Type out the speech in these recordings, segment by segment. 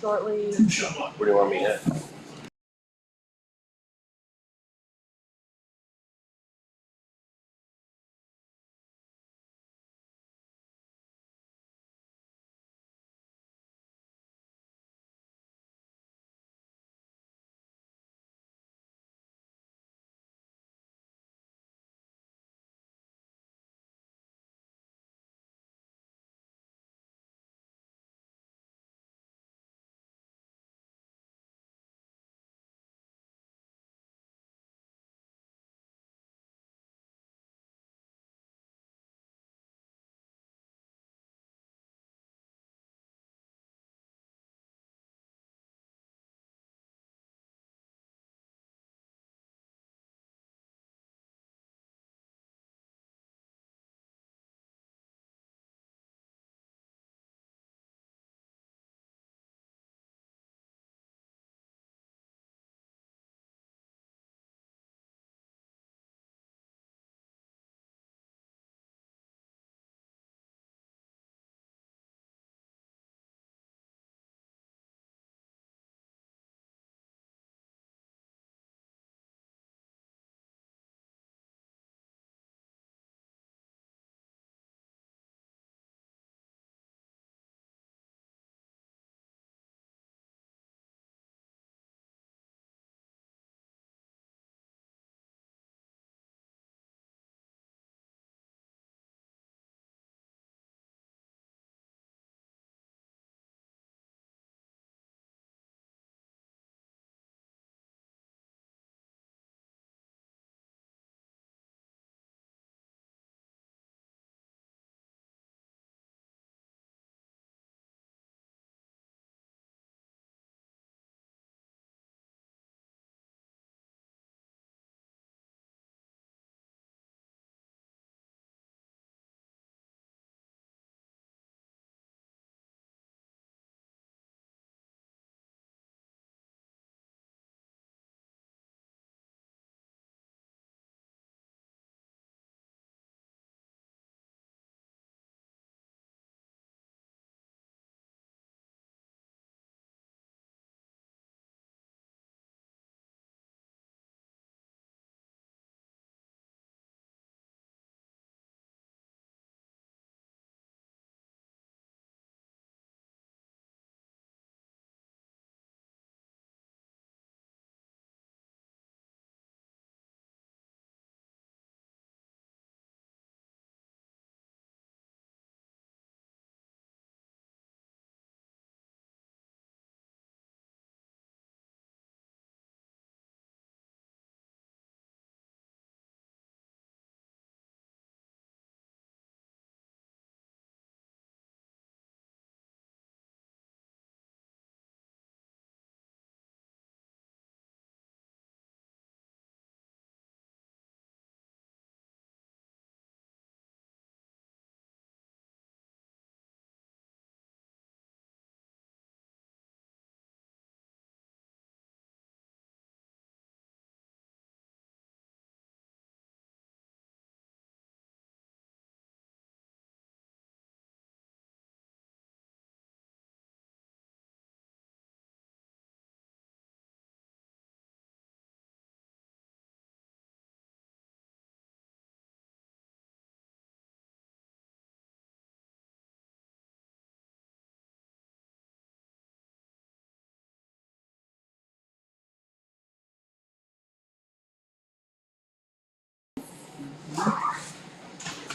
Shortly. Where do you want me at?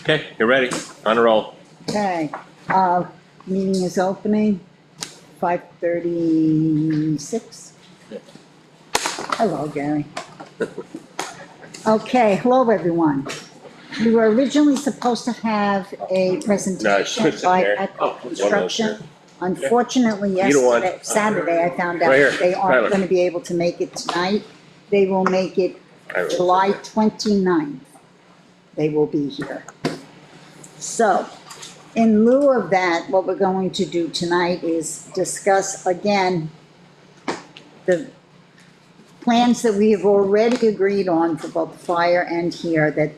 Okay, you're ready. On a roll. Okay, meeting is opening, 5:36. Hello, Gary. Okay, hello, everyone. We were originally supposed to have a presentation it's in by there. Echo One of those Construction. here. Unfortunately, Either one. Saturday, I found out Right here, that they aren't Tyler. going to be able to make it tonight. They will make it I wrote July it. 29th. They will be here. So, in lieu of that, what we're going to do tonight is discuss again the plans that we have already agreed on for both fire and here, that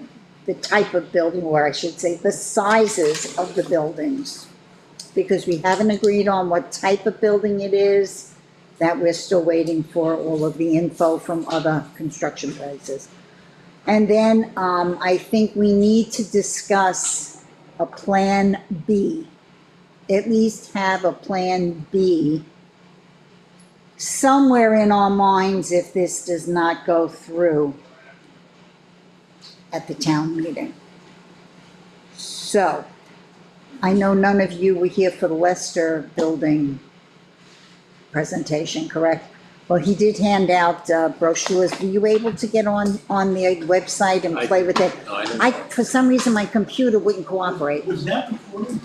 the type of building, or I should say, the sizes of the buildings. because we haven't agreed on what type of building it is, that we're still waiting for all of the info from other construction places. And then, I think we need to discuss a Plan B. At least have a Plan B somewhere in our minds if this does not go through at the town meeting. So, I know none of you were here for the Lester building presentation, correct? Well, he did hand out brochures. Were you able to get on the website and play with it? No, I didn't. For some reason, my computer wouldn't cooperate. Was that recorded?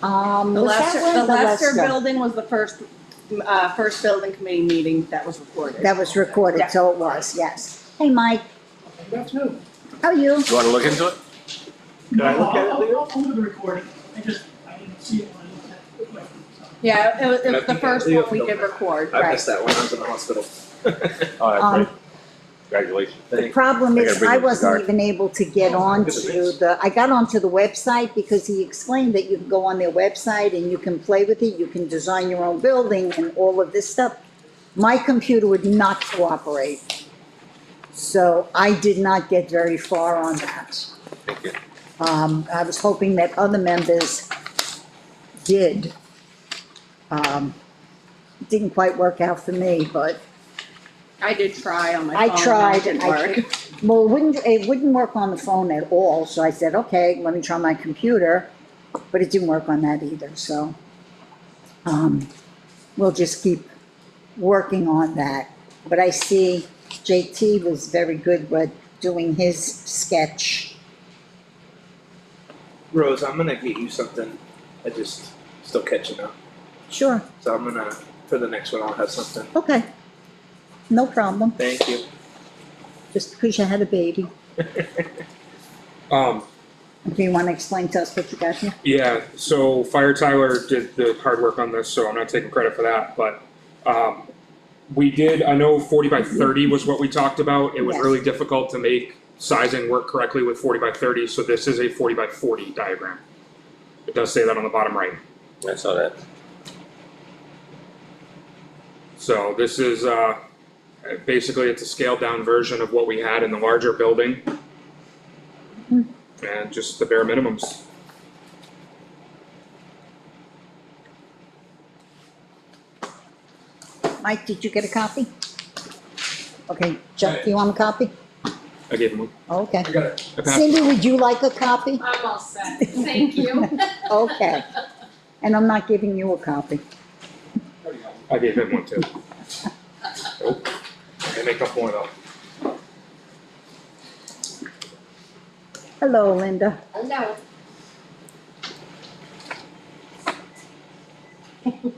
The Was that Lester, one? the Lester Lester. building was the first building committee meeting that was recorded. That was recorded, Yeah. so it was, yes. Hey, Mike, That too. how are you? You wanna look into it? No, I look at it, Leo? I'll do the recording. I didn't see it when I looked at it. Yeah, it was the first one we did record. I missed that when I was in the hospital. Oh, that's Um, great. Congratulations. The problem I is, gotta bring I you a wasn't cigar. even able to get onto I got onto the website because he explained that you can go on their website and you can play with it, you can design your own building and all of this stuff. My computer would not cooperate. So I did not get very far on that. Thank you. I was hoping that other members did. Didn't quite work out for me, but I did try on my I phone. tried, It didn't and work. well, it wouldn't work on the phone at all, so I said, okay, let me try my computer, but it didn't work on that either, so. We'll just keep working on that, but I see JT was very good with doing his sketch. Rose, I'm gonna get you something. I just still catching up. Sure, So I'm gonna, for the next one, I'll have something. okay, no problem, Thank you. just because you had a baby. Do you want to explain to us what you got here? Yeah, so Fire Tyler did the hard work on this, so I'm not taking credit for that, but, we did, I know 40 by 30 was what we talked about. It was Yes. really difficult to make sizing work correctly with 40 by 30, so this is a 40 by 40 diagram. It does say that on the bottom right. I saw that. So this is, basically it's a scaled down version of what we had in the larger building. And just the bare minimums. Mike, did you get a copy? Okay, Chuck, do you want a copy? I gave him one. Okay. I passed it. Cindy, would you like a copy? I'm all set, thank you. Okay. And I'm not giving you a copy. I gave him one too. Nope. I make up one though. Hello, Linda. No.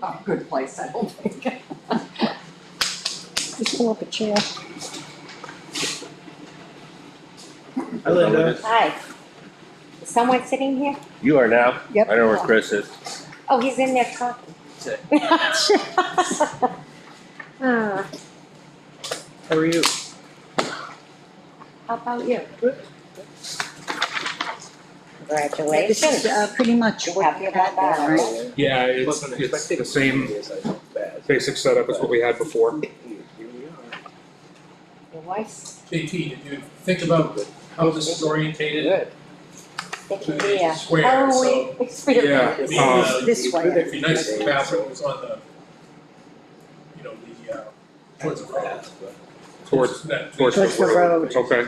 Oh, good place, I don't think. Just pull up a chair. Hi, Linda. Hi. Is someone sitting here? You are now? Yep. I know where Chris is. Oh, he's in there talking. Ah, How are you? how about you? This Congratulations. is pretty much what you had there, right? Yeah, it's Wasn't the expecting same this, I felt bad. basic setup as what we had before. Here we are. Your wife's JT, did you think about how this is orientated? Good. thinking It's here. square, Oh, so- we experienced. Yeah, This way. It'd be nice if the bathroom was on the, towards the road. Towards, That- towards Towards the road. Okay,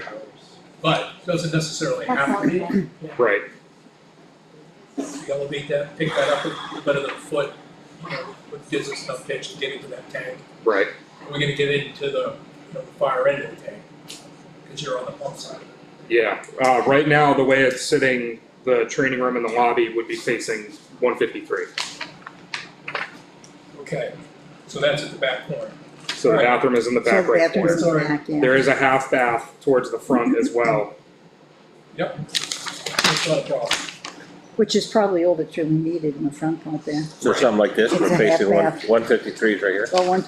But doesn't necessarily have to be. right. You elevate that, pick that up a better than a foot, what gives us enough pitch to get into that tank. Right. We're gonna get into the far end of the tank, because you're on the pump side of it. Yeah, right now, the way it's sitting, the training room and the lobby would be facing 153. Okay, so that's at the back corner. So the Right. bathroom is in the So back the right bathroom's corner. in the back, yeah. There is a half bath towards the front as well. Yep. That's not a problem. Which is probably all that's really needed in the front part there. So something like this, It's we're a facing half bath. 153 is right here. Well,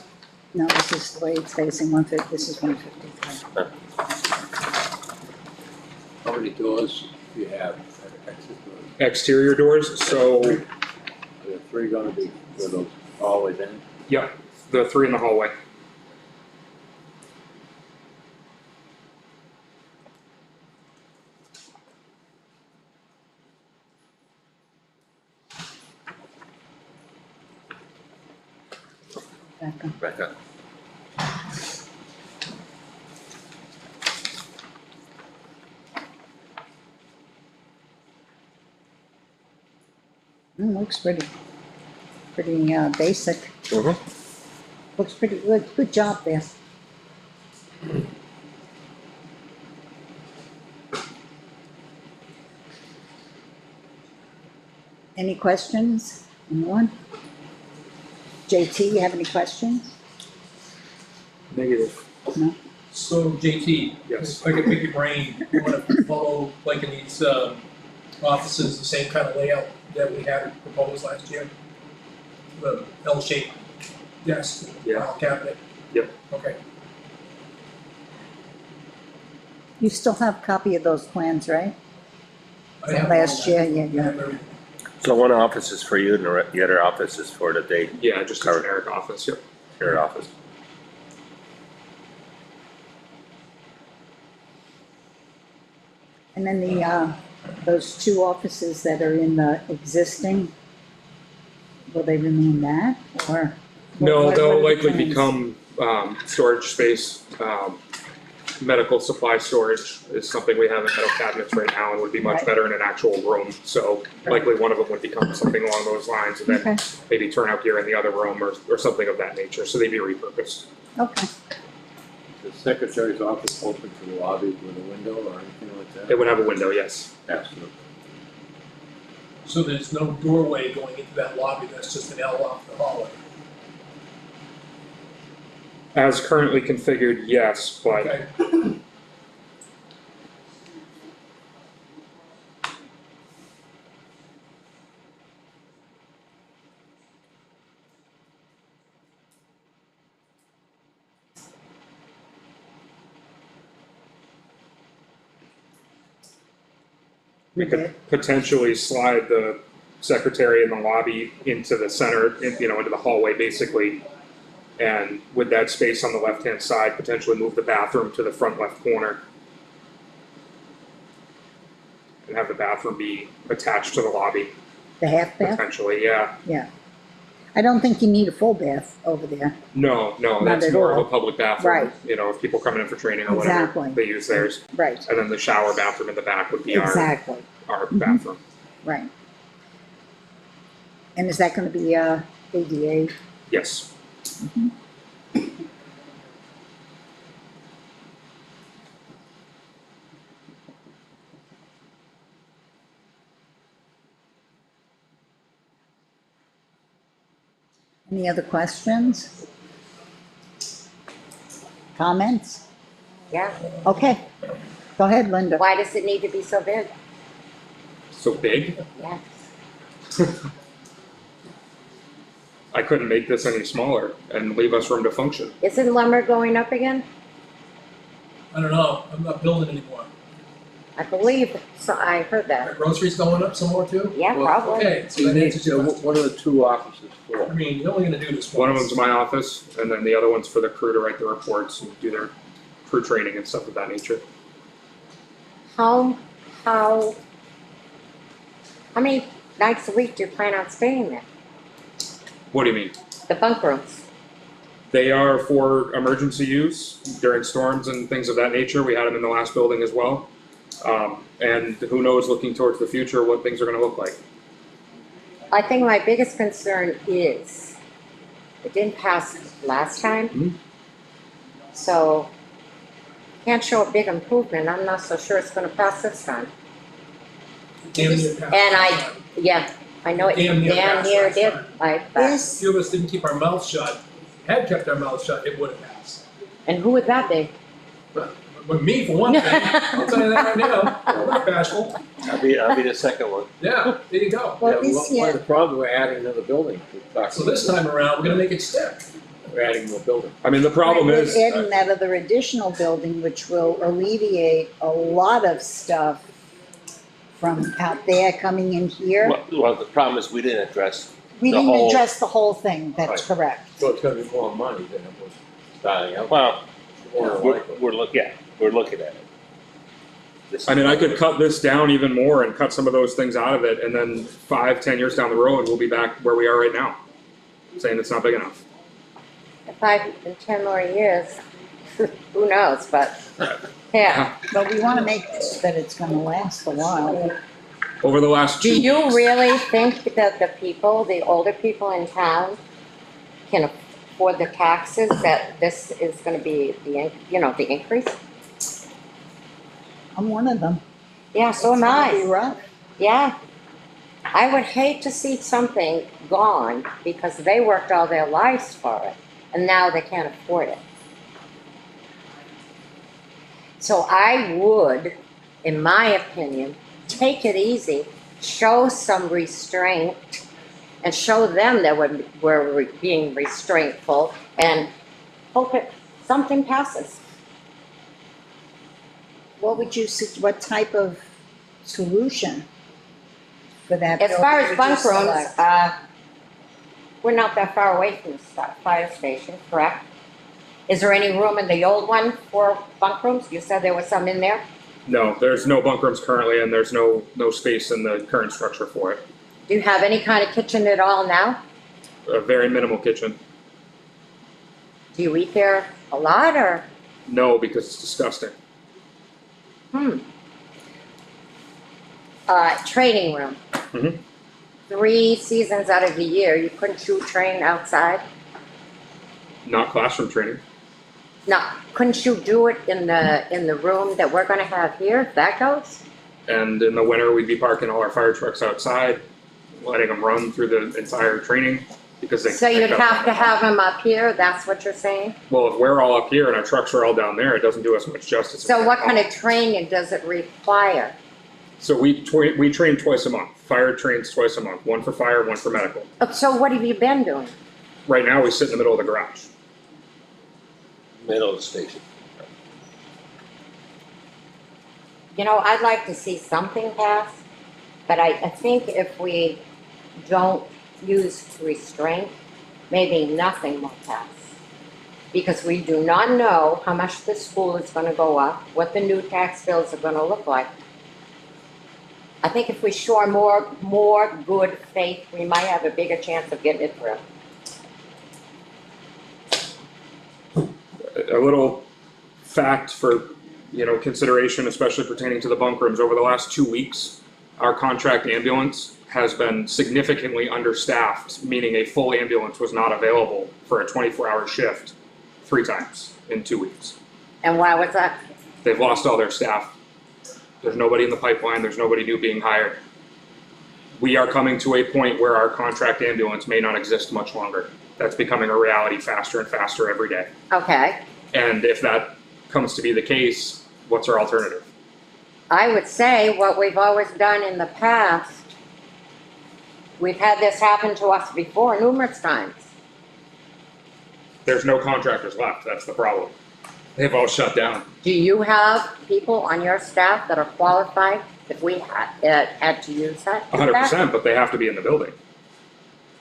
no, this is the way it's facing 150, this is 153. How many doors do you have, exit doors? Exterior doors, so three gonna be, for those always in? Yep, the 3 in the hallway. Back up. Back up. Looks pretty basic. Mm-hmm. Looks pretty good. Good job there. Any questions? Anyone? JT, you have any questions? Negative. So JT, Yes. if I could pick your brain, you wanna follow, like in these, offices, the same kind of layout that we had proposed last year? The L-shaped desk, Yeah. file cabinet? Yep. Okay, You still have a copy of those plans, right? I have Last all that. year, yeah. I have everything. So one office is for you and the other office is for the day, Yeah, just a Covered. generic office, yep. your office. And then those 2 offices that are in the existing, will they remain that, or? No, what are they'll the likely plans? become storage space. Medical supply storage is something we have in metal cabinets right now and would be much Right. better in an actual room. So likely one of them would become something along those lines and then Okay, maybe turn out gear in the other room or something of that nature. So they'd be repurposed. okay. The secretary's office open to the lobby with a window or anything like that? It would have a window, yes. Absolutely. So there's no doorway going into that lobby, that's just an L off the hallway? As currently configured, yes, but Okay, we could potentially slide the secretary in the lobby into the center, into the hallway basically. And with that space on the left-hand side, potentially move the bathroom to the front left corner. And have the bathroom be attached to the lobby, The half bath? potentially, yeah. I don't think you need a full bath over there. No, Not that's at more of all. a public bathroom. Right. If people coming in for training or whatever, Exactly. they use theirs. Right, And then the shower bathroom in the back would be exactly, our bathroom. right. And is that gonna be ADA? Yes. Any other questions? Comments? Yeah, Okay, go ahead, Linda. why does it need to be so big? So big, Yeah, I couldn't make this any smaller and leave us room to function. isn't lumber going up again? I don't know, I'm not building anymore. I believe, so I heard Are that. groceries going up some more too? Yeah, Well, probably. Okay, so You that need, answers your question. what are the 2 offices I for? mean, you're only gonna do this once. One of them's my office, and then the other one's for the crew to write the reports and do their crew training and stuff of that nature. How many nights a week do you plan on staying there? What do you mean? The bunk rooms? They are for emergency use during storms and things of that nature. We had them in the last building as well. And who knows, looking towards the future, what things are gonna look like. I think my biggest concern is, it didn't pass last time. Mhm. So, can't show a big improvement, I'm not so sure it's gonna pass this time. Damn near passed And last time. Yeah, I know it Damn near damn passed near last did, time. like, This, Few of us didn't keep our mouths shut. Had kept our mouths shut, it would have passed. and who would that be? But me, for one thing, I'll tell you that right now, I'm not bashful. I'll be the second one. Yeah, there you go. well, Yeah, this One of year, the problems, we're adding another building. So this time around, we're gonna make it stick. We're adding more building. I mean, the problem we're is, adding that other additional building, which will alleviate a lot of stuff from out there coming in here. Well, the problem is we didn't address We The didn't whole- address the whole thing, that's correct. So it's gonna be more money than it was starting out. Well, More than we're, likely. we're looking at it. This I mean, I is- could cut this down even more and cut some of those things out of it, and then 5, 10 years down the road, we'll be back where we are right now, saying it's not big enough. In 5 and 10 more years, who knows, but, yeah. But we wanna make that it's gonna last a while. Over the last 2 Do weeks. you really think that the people, the older people in town can afford the taxes, that this is gonna be the increase? I'm one of them. Yeah, so am It's gonna be I. rough. Yeah. I would hate to see something gone because they worked all their lives for it and now they can't afford it. So I would, in my opinion, take it easy, show some restraint, and show them that we're being restraintful, and hope something passes. What would you, what type of solution for that? As far building as would bunk you rooms, select? we're not that far away from the fire station, correct? Is there any room in the old one for bunk rooms? You said there was some in there? No, there's no bunk rooms currently, and there's no space in the current structure for it. Do you have any kind of kitchen at all now? A very minimal kitchen. Do you eat there a lot, or? No, because it's disgusting. Training room. Mhm. 3 seasons out of the year, you couldn't you train outside? Not classroom training. Now, couldn't you do it in the room that we're gonna have here, if that goes? And in the winter, we'd be parking all our fire trucks outside, letting them run through the entire training because they. So you'd have to have them up here, that's what you're saying? Well, if we're all up here and our trucks are all down there, it doesn't do us much justice. So what kind of training does it require? So we train twice a month. Fire trains twice a month. One for fire, one for medical. So what have you been doing? Right now, we sit in the middle of the garage. Middle of the station. You know, I'd like to see something pass, but I think if we don't use restraint, maybe nothing will pass. Because we do not know how much the school is gonna go up, what the new tax bills are gonna look like. I think if we show more good faith, we might have a bigger chance of getting it through. A little fact for, consideration, especially pertaining to the bunk rooms. Over the last 2 weeks, our contract ambulance has been significantly understaffed, meaning a full ambulance was not available for a 24-hour shift 3 times in 2 weeks. And why was that? They've lost all their staff. There's nobody in the pipeline, there's nobody new being hired. We are coming to a point where our contract ambulance may not exist much longer. That's becoming a reality faster and faster every day. Okay, And if that comes to be the case, what's our alternative? I would say what we've always done in the past, we've had this happen to us before numerous times. There's no contractors left, that's the problem. They've all shut down. Do you have people on your staff that are qualified if we had to use that? 100%, but they have to be in the building.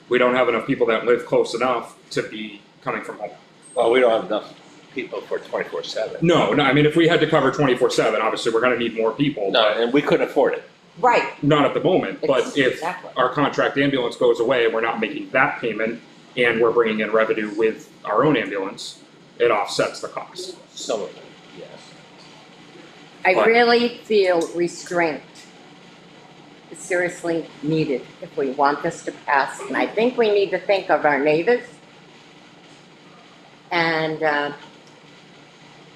We don't have enough people that live close enough to be coming from home. Well, we don't have enough people for 24/7. No, I mean, if we had to cover 24/7, obviously we're gonna need more people, No, but and we couldn't afford it. Right, not at the moment. But if Exactly. our contract ambulance goes away and we're not making that payment and we're bringing in revenue with our own ambulance, it offsets the cost. Some of it, yes. I But- really feel restraint is seriously needed if we want this to pass. And I think we need to think of our neighbors and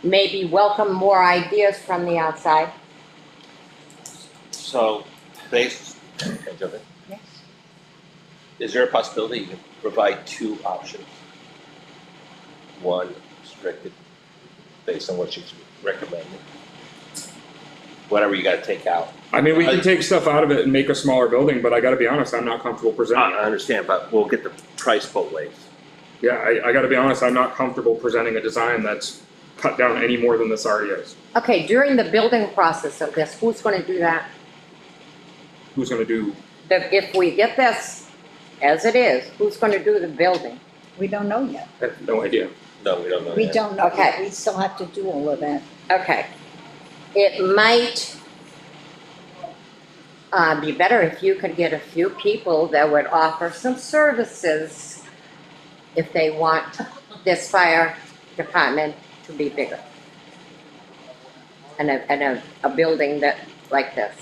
maybe welcome more ideas from the outside. So, based, can I jump in? Yes. Is there a possibility you can provide 2 options? One restricted, based on what she's recommending. Whatever you gotta take out. I mean, we can take stuff out of it and make a smaller building, but I gotta be honest, I'm not comfortable presenting I it. understand, but we'll get the price both ways. Yeah, I gotta be honest, I'm not comfortable presenting a design that's cut down any more than this already is. Okay, during the building process of this, who's gonna do that? Who's gonna do, If we get this as it is, who's gonna do the building? We don't know yet. I have no idea. No, we don't know We yet. don't know yet. Okay. We still have to do all of that. Okay. It might be better if you could get a few people that would offer some services if they want this fire department to be bigger. And a building that, like this.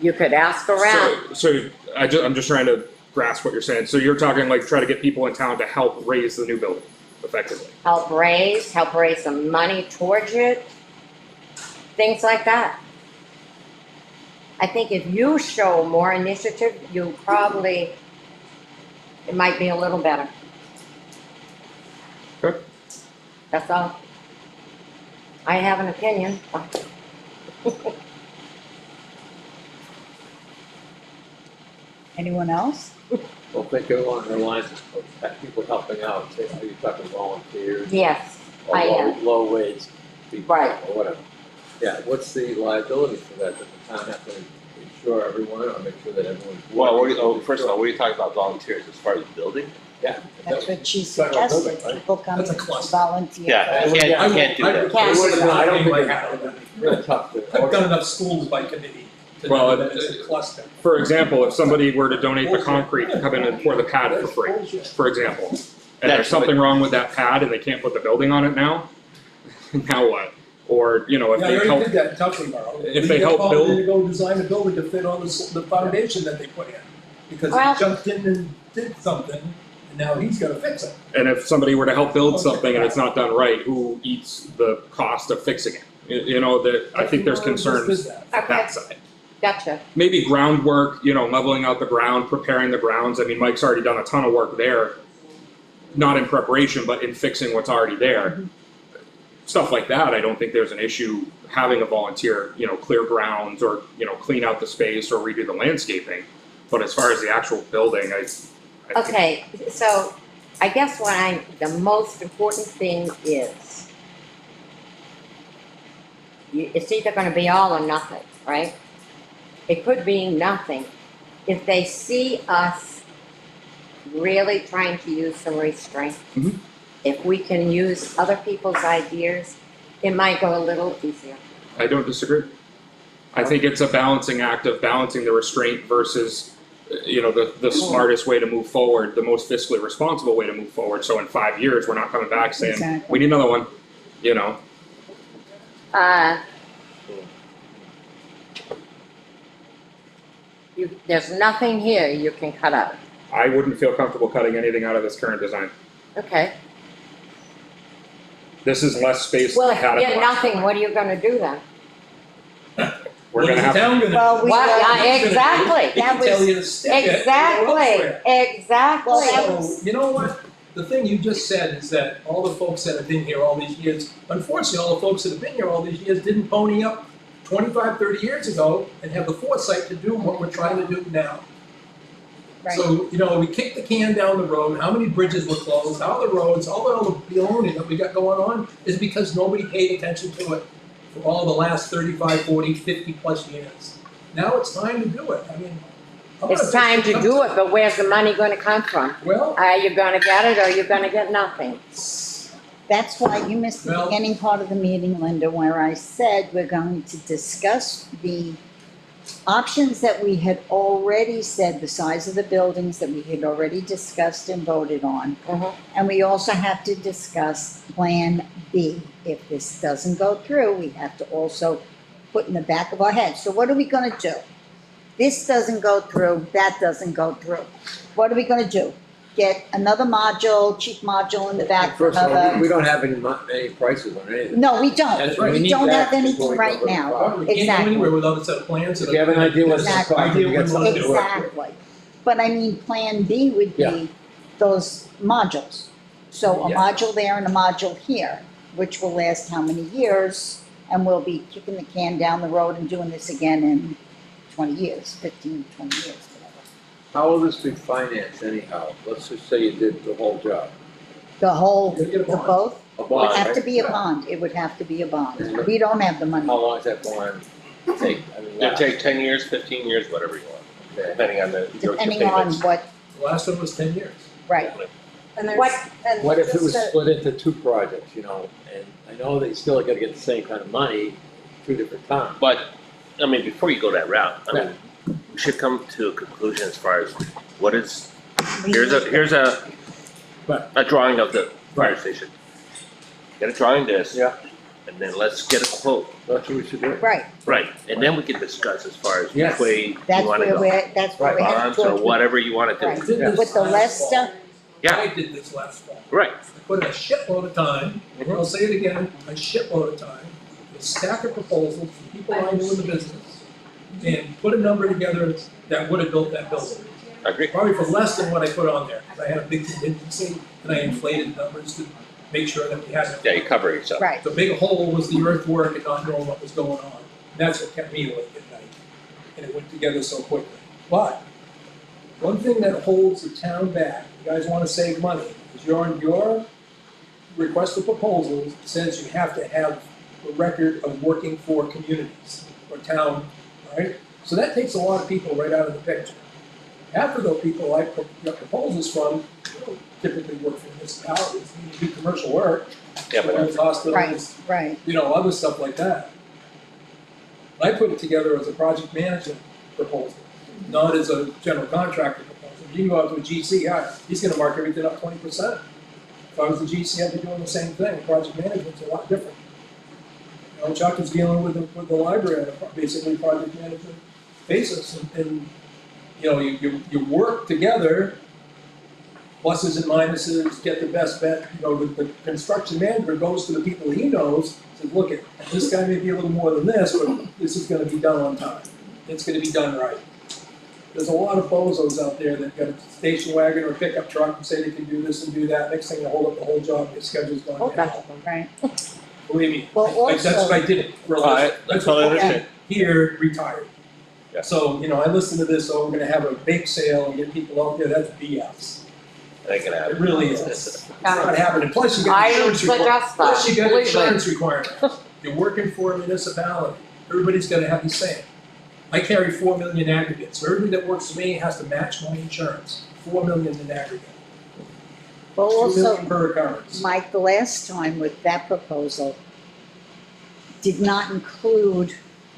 You could ask around. So I'm just trying to grasp what you're saying. So you're talking like try to get people in town to help raise the new building, effectively. Help raise some money towards it, things like that. I think if you show more initiative, you probably, it might be a little better. Okay. That's all. I have an opinion. Anyone else? Well, think along the lines of people helping out, say, are you talking volunteers? Yes, Or I am. low wage people, Right. or whatever. Yeah, what's the liability for that? Does the town have to insure everyone, or make sure that everyone's? Well, first of all, what are you talking about volunteers as far as building? Yeah. That's what she Talking about suggested. building, right? People come That's a in cluster. volunteer. Yeah, you can't do that. Can't do that. I don't think Like it's that. real tough to. I've done enough schools by committee to Well, know that it's a cluster. For example, if somebody were to donate the concrete to come in and pour the pad for free, for example, and there's something wrong with that pad and they can't put the building on it now, now what? Or, you know, if Yeah, I they already help, did that in Tuckley Borough. if they help We build- got to go design a building to fit on the foundation that they put in. Because Well- he jumped in and did something, and now he's gotta fix it. and if somebody were to help build something and it's not done right, who eats the cost of fixing it? You know, that, I think there's concerns Just did that. on Okay, that side. gotcha. Maybe groundwork, you know, leveling out the ground, preparing the grounds. I mean, Mike's already done a ton of work there. Not in preparation, but in fixing what's already there. Stuff like that, I don't think there's an issue having a volunteer, you know, clear grounds or, you know, clean out the space or redo the landscaping. But as far as the actual building, I think, Okay, so I guess the most important thing is, it's either gonna be all or nothing, right? It could be nothing. If they see us really trying to use some restraint, Mhm. if we can use other people's ideas, it might go a little easier. I don't disagree. I think it's a balancing act of balancing the restraint versus, you know, the smartest way to move forward, the most fiscally responsible way to move forward. So in 5 years, we're not coming back saying, Exactly. we need another one, you know? There's nothing here you can cut out. I wouldn't feel comfortable cutting anything out of this current design. Okay, This is less space well, than if had you it get last nothing, time. what are you gonna do then? We're What gonna is the have, town gonna do? Well, we, Well, well, yeah, exactly. They can That tell was- you to stick it. or else Exactly, where. exactly. Well, that So, you know what? The thing you just said is that all the folks that have been here all these years, unfortunately, all the folks that have been here all these years didn't pony up 25, 30 years ago and have the foresight to do what we're trying to do now. right. So, you know, we kicked the can down the road, how many bridges were closed, how the roads, all the baloney that we got going on is because nobody paid attention to it for all the last 35, 40, 50 plus years. Now it's time to do it. I mean. I'm It's gonna- time to do it, but where's the money gonna come from? Well, Are you gonna get it or you're gonna get nothing? That's why you missed the Well- beginning part of the meeting, Linda, where I said we're going to discuss the options that we had already said, the size of the buildings that we had already discussed and voted on. Mhm. And we also have to discuss Plan B. If this doesn't go through, we have to also put in the back of our head, so what are we gonna do? This doesn't go through, that doesn't go through. What are we gonna do? Get another module, cheap module in the back for First of all, another? we don't have any prices on anything. No, we don't. That's right. We need don't that have anything before we right go to the now. bottom. we can't Exactly. go anywhere without a set of plans. If you have an idea what's Exactly. going to Idea get when something to work with. Exactly. But I mean, Plan B would Yeah. be those modules. So a Yeah. module there and a module here, which will last how many years? And we'll be kicking the can down the road and doing this again in 20 years, 15, 20 years, whatever. How will this be financed anyhow? Let's just say you did the whole job. The whole, You get a the bond. both, A would bond, have to right? be a bond. It would have to be a bond. We don't have the money. How long does that bond take? I mean, It'll take 10 years, 15 years, whatever you want, okay. depending on your Depending on payments. what The last one was 10 years. right. And What- What if it was split into two projects, you know, and I know they still gotta get the same kind of money, two different times. But, I mean, before you go that route, I mean, we should come to a conclusion as far as what is, here's a Right. drawing of the fire Right. station. Get a drawing of this. Yeah. And then let's get a quote. That's what we should do. Right, Right, and then we can discuss as far as which Yes. way you That's wanna where go. that's where we're headed Bonds or towards. whatever you wanna do. Right. I did this With the last Lester- fall. Yeah. I did this last fall. Right, I put in a shitload of time, and I'll say it again, a shitload of time, a stack of proposals from people I knew in the business, and put a number together that would have built that building. I agree. Probably for less than what I put on there, 'cause I had a big contingency, and I inflated numbers to make sure that we had it. Yeah, you cover yourself. right. The big hole was the earthwork and not knowing what was going on. That's what kept me awake at night, and it went together so quickly. But, one thing that holds the town back, you guys wanna save money, is your request for proposals says you have to have a record of working for communities or town, right? So that takes a lot of people right out of the picture. Half of those people I got proposals from don't typically work for municipalities, you do commercial work, Yeah, but schools, hospitals, Right, you know, other stuff like that. I put it together as a project management proposal, not as a general contractor proposal. You can go out to a GC, yeah, he's gonna mark everything up 20%. If I was the GC, I'd be doing the same thing. Project management's a lot different. You know, Chuck is dealing with the library on a basically project management basis, and you know, you work together, pluses and minuses, get the best bet. You know, the construction manager goes to the people he knows, says, look, this guy may be a little more than this, but this is gonna be done on time. It's gonna be done right. There's a lot of bozos out there that got a station wagon or a pickup truck and say they can do this and do that. Next thing they hold up the whole job, your schedule's going oh, to that's, hell. right. Believe me, Well, that's also- what I did for a I living. That's totally what understand. here, retired. Yeah. So, you know, I listened to this, oh, we're gonna have a bake sale and get people out there, that's BS. Ain't gonna happen. It really is. It's not happening, plus you got I insurance suggest Plus you got believe me. insurance requirements. You're working for a municipality, everybody's gonna have the same. I carry 4 million aggregate, so everybody that works for me has to match my insurance, 4 million in aggregate. But 2 also, million per occurrence. Mike, the last time with that proposal did not include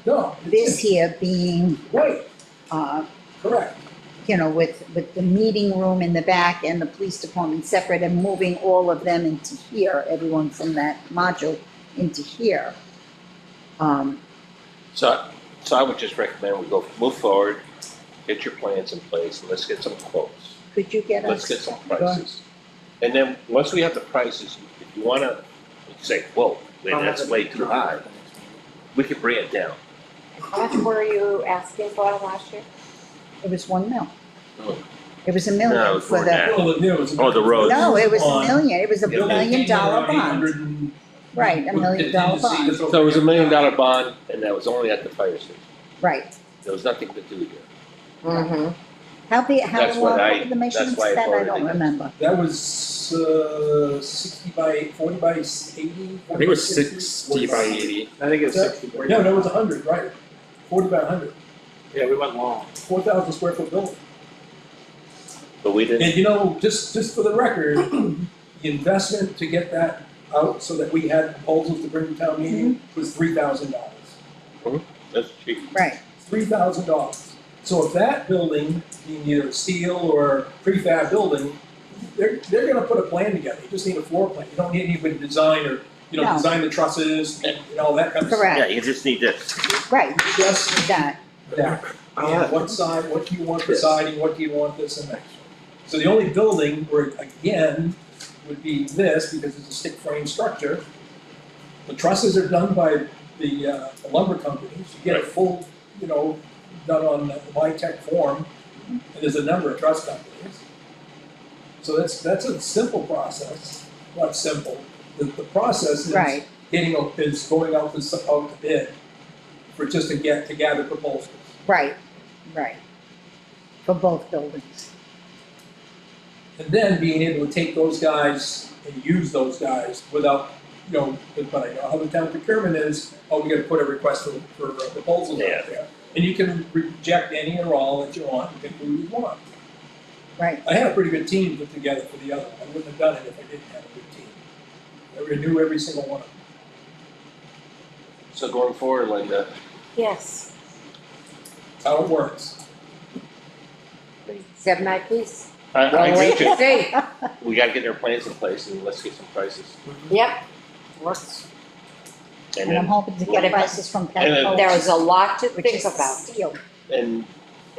No, this here being, right, uh, correct. you know, with the meeting room in the back and the police department separate and moving all of them into here, everyone from that module into here. So I would just recommend we move forward, get your plans in place, and let's get some quotes. Could you get us? Let's get some prices. And then, once we have the prices, if you wanna say, whoa, man, that's way too high, we can bring it down. How much were you asking for last year? It was 1 mil. Oh. It was a No, it million was for more than the, that. Well, it was- Oh, the road. no, it was a On- million, it was a Yeah, $1 million bond. 800 and- Right, $1 million bond, contingency, So it was $1 million bond, and that was only at the fire station. right. There was nothing to do here. Mm-hmm. How big, how That's long, what what I- were the measurements that's why I that? I voted don't against. remember. That was 60 by 40 by 80. I think it was 60 by 80. I think it's 60. No, no, it was 100, right? 40 by 100, Yeah, we went long. 4,000 square foot building. But we didn't, And you know, just for the record, the investment to get that out so that we had proposals to bring to town meeting was $3,000. that's cheap. Right, $3,000. So if that building, being either steel or prefab building, they're gonna put a plan together, you just need a floor plan, you don't need anybody to design or, you know, No. design the trusses and all that kind of stuff. correct, Yeah, you just need this. right, Just that, that. And what side, what do you want for siding, what do you want this and that. So the only building where, again, would be this, because it's a stick frame structure. The trusses are done by the lumber companies, you get a Right. full, you know, done on the tech form, and there's a number of truss companies. So that's a simple process, not simple, the process is right, is going out to bid for just to gather proposals. right, right. For both buildings. And then being able to take those guys and use those guys without, you know, but I know how the town procurement is, oh, we gotta put a request for proposals Yeah. out there. And you can reject any or all that you want, you can do what you want. right. I had a pretty good team put together for the other one. I wouldn't have done it if I didn't have a good team. I knew every single one of them. So going forward, Linda, Yes. That's how it works. 7 night piece. I agree with you. See. We gotta get their plans in place and let's get some prices. Yep. Works. And And I'm then, hoping to But get if- prices from and then- Petco. There is a lot to Which think is about. steel. and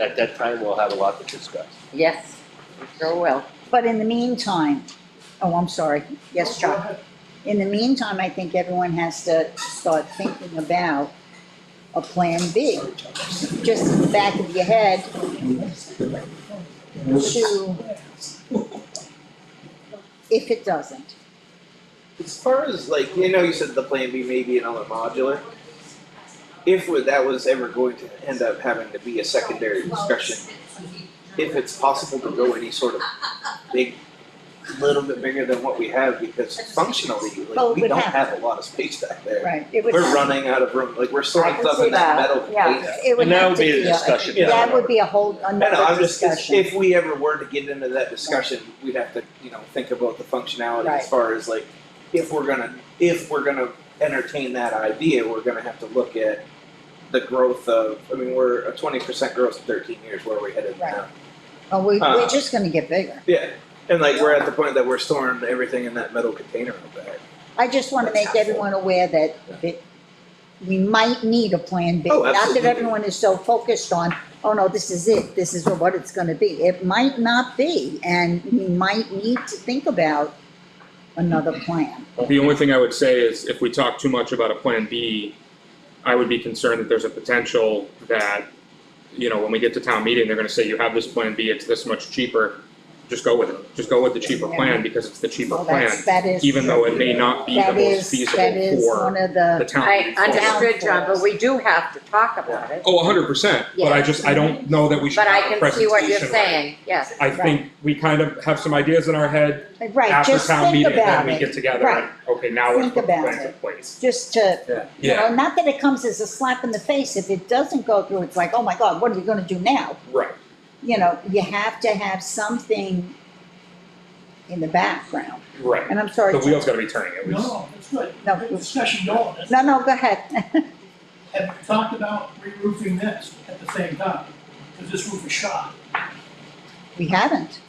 at that time, we'll have a lot to discuss. Yes, we sure will. But in the meantime, oh, I'm sorry. Yes, Go Chuck. ahead. In the meantime, I think everyone has to start thinking about a plan B. Just in the back of your head to, if it doesn't. As far as like, you said the plan B may be another modular. If that was ever going to end up having to be a secondary discussion, if it's possible to go any sort of big, little bit bigger than what we have, because functionally, Well, like, we it would don't have have a lot of space back there. Right. It would We're have- running out of room. Like we're storing I can stuff see in that that, metal yeah. container. It would And that have would to be be the discussion. Yeah. That would be a whole, I know, another I'm just, discussion. if we ever were to get into that discussion, we'd have to, think about the functionality Right. as far as like, if we're gonna entertain that idea, we're gonna have to look at the growth of, we're a 20% growth in 13 years, where are we headed Right. now? Oh, we're just gonna get bigger. Yeah, and like, we're at the point that we're storing everything in that metal container out there. I just wanna make everyone aware that we might need a plan B. Oh, Not that absolutely. everyone is so focused on, oh no, this is it, this is what it's gonna be. It might not be, and we might need to think about another plan. The only thing I would say is if we talk too much about a plan B, I would be concerned that there's a potential that, when we get to town meeting, they're gonna say, you have this plan B, it's this much cheaper. Just go with it. Just go with the cheaper plan because it's the cheaper Well, plan, that is. even though it may not be the That most is feasible one for of the the, town. I understood, John, but Downfalls. we do have to talk about it. Oh, 100%, but I don't know that we should But I have a can see what you're presentation where- saying, yes. I think we kind of have some ideas in our head right, after just town think meeting, and then about we it. get together Right. and, okay, now let's Think put the about plans in it. place. Just to, Yeah, not that it comes as a slap in the face. If it doesn't go through, it's like, oh my God, what are we gonna do now? right. You have to have something in the background. Right. And I'm sorry. The wheel's gotta be turning at least. No, that's good. No. Good discussion going. No, go ahead. Have we talked about re-roofing this at the same time? Because this roof is shot. We haven't.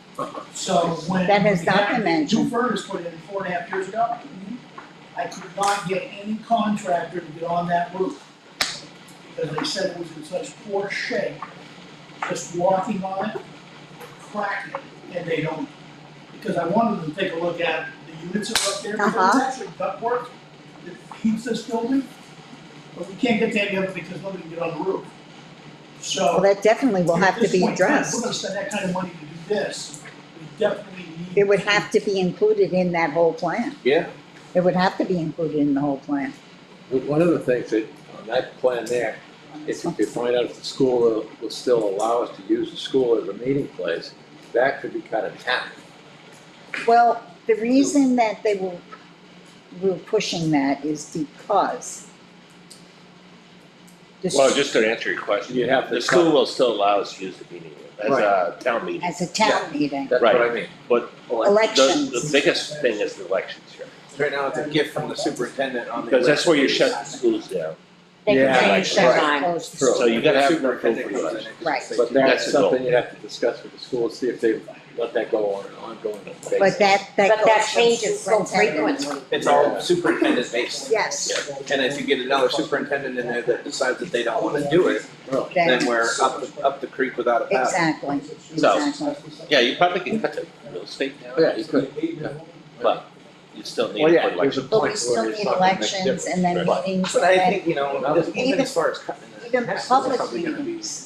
So when. That has we not had been the mentioned. New furnace put in 4.5 years ago, I could not get any contractor to get on that roof. Because they said it was in such poor shape, just walking on it, cracking it, and they don't. Because I wanted them to take a look at the units that are up there, because Uh-huh. it's actually ductwork that feeds this building. But we can't get to any of it because nobody can get on the roof. So. Well, that definitely will have At to this be point in time, if addressed. we're gonna spend that kind of money to do this, we definitely need. It would have to be included in that whole plan. Yeah. It would have to be included in the whole plan. One of the things that, on that plan there, if you could find out if the school will still allow us to use the school as a meeting place, that could be kind of tapped. Well, the reason that we're pushing that is because the Well, just to answer your question, You'd have to the school will still allow us to use the meeting room as a town meeting. as a town meeting, That's what I Right. mean. But elections. the biggest thing is the elections here, Right now, it's a gift from the superintendent on the. because that's where you shut the schools down. They can Yeah, change their right. mind. Close the True. So you gotta have Superintendent approval for comes that. in and Right. just But say, that's That's the goal. something you'd have to discuss with the school, see if they let that go on an ongoing basis. But that But goes that from changes so superintendent. frequently. It's all superintendent based. Yes, And if you get another superintendent in there that decides that they don't wanna do it, Well, then we're up the creek without a paddle. exactly, So- exactly. Yeah, you probably can cut the real estate down, yeah, you could. but you still need Well, it yeah, for there's a elections. But we point still where need it's not gonna make a elections and then difference. meetings, But and I then think, even even- as far as cutting it. even that's public probably gonna be- meetings.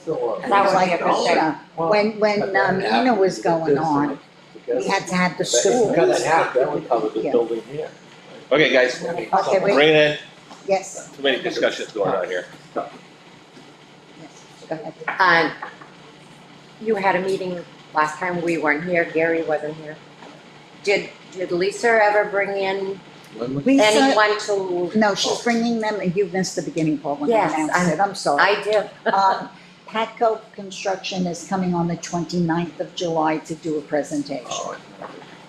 Still, That was Like, the other thing. when Nina was going on, we had to have the If you schools. cut it in half, that would cover the Yeah. building here. Okay, guys, Okay, wait. bring it in, Yes, too many discussions going on here. yes, go ahead. And you had a meeting last time we weren't here, Gary wasn't here. Did Lisa ever bring in Lisa, anyone to? no, she's bringing them, and you missed the beginning, Paul, when I Yes, announced it, I'm sorry. I did. Patco Construction is coming on the 29th of July to do a presentation. Oh,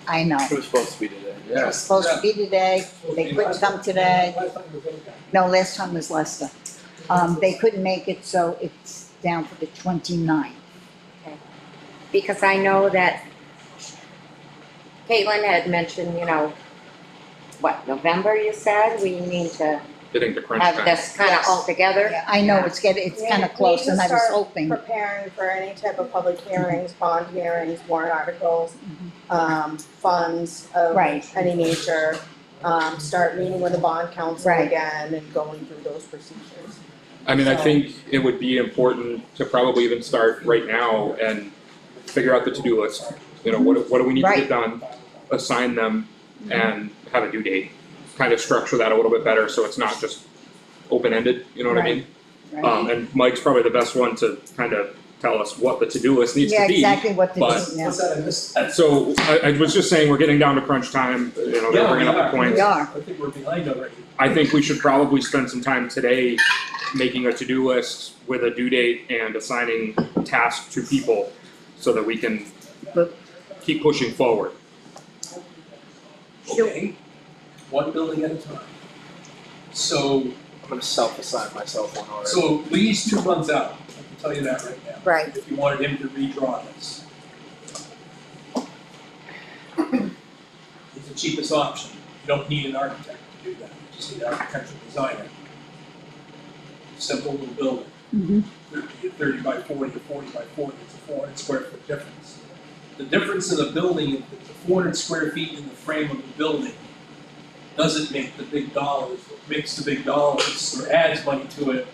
I know. it was supposed to be today. It Yeah, was supposed to be today. They couldn't come today. Last time was okay. No, last time was Lester. They couldn't make it, so it's down for the 29th. Because I know that Caitlin had mentioned, you know, what, November you said, we need to Getting to crunch have time. this kind of all together. Yeah, I know, it's kind of close, and I was hoping. Preparing for any type of public hearings, bond hearings, warrant articles, funds of Right. any nature. Start meeting with the bond council Right. again and going through those procedures. I mean, I So- think it would be important to probably even start right now and figure out the to-do list. You know, what do we need to Right. get done, assign them, and have a due date. Kind of structure that a little bit better so it's not just open-ended, you know what I mean? Right. And Mike's probably the best one to kind of tell us what the to-do list needs Yeah, to be. exactly what to but- do, yeah. What's that, I missed? So I was just saying, we're getting down to crunch time, you know, they're Yeah, bringing up we the are. points. We are. I think we're behind already. I think we should probably spend some time today making a to-do list with a due date and assigning tasks to people so that we can But- keep pushing forward. Okay, one building at a time. So, I'm gonna self-assign myself one already. so Lee's 2 months out, I can tell you that right now. Right. If you wanted him to redraw this. It's the cheapest option, you don't need an architect to do that, you just need an architectural designer. Simple little building. Mhm. 30 by 40 or 40 by 40, it's a 400 square foot difference. The difference in the building, the 400 square feet in the frame of the building doesn't make the big dollars. What makes the big dollars or adds money to it